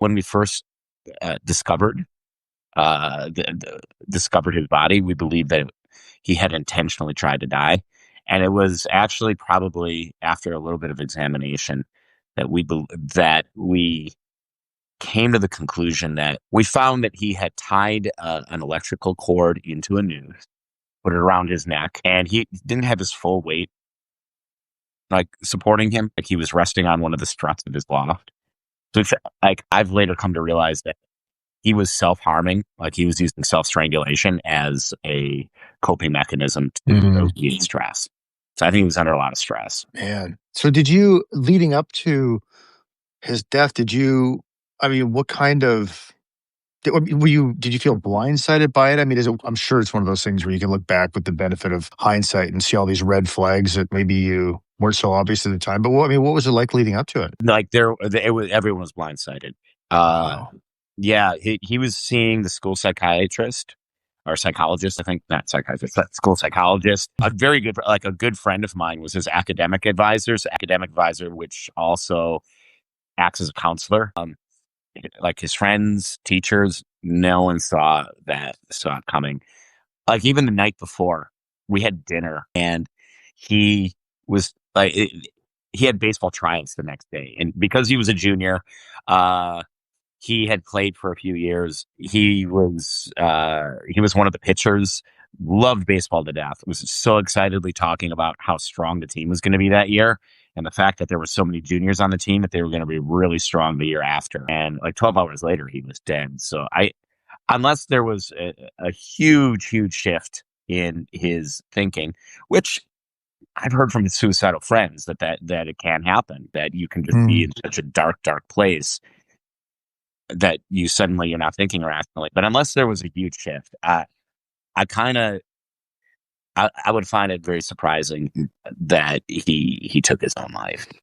when we first discovered discovered his body, we believed that he had intentionally tried to die. And it was actually probably after a little bit of examination that we came to the conclusion that we found that he had tied an electrical cord into a noose, put it around his neck, and he didn't have his full weight like supporting him. Like he was resting on one of the struts of his loft. So it's like I've later come to realize that he was self-harming, like he was using self-strangulation as a coping mechanism to alleviate stress. So I think he was under a lot of stress. Man. So did you, leading up to his death, I mean, what kind of, did you feel blindsided by it? I mean, I'm sure it's one of those things where you can look back with the benefit of hindsight and see all these red flags that maybe you weren't so obvious at the time. But what was it like leading up to it? Like everyone was blindsided. Wow. Yeah, he was seeing the school psychiatrist or psychologist, I think, not psychiatrist, but school psychologist. A very good, like a good friend of mine was his academic advisor, which also acts as a counselor. Like his friends, teachers, no one saw it coming. Like even the night before, we had dinner, and he was like, he had baseball tryouts the next day, and because he was a junior, he had played for a few years. He was one of the pitchers. Loved baseball to death. Was so excitedly talking about how strong the team was going to be that year, and the fact that there were so many juniors on the team that they were going to be really strong the year after. And like 12 hours later, he was dead. So unless there was a huge shift in his thinking, which I've heard from his suicidal friends that it can happen, that you can just be in such a dark place that you're not thinking rationally. But unless there was a huge shift, I would find it very surprising that he took his own life.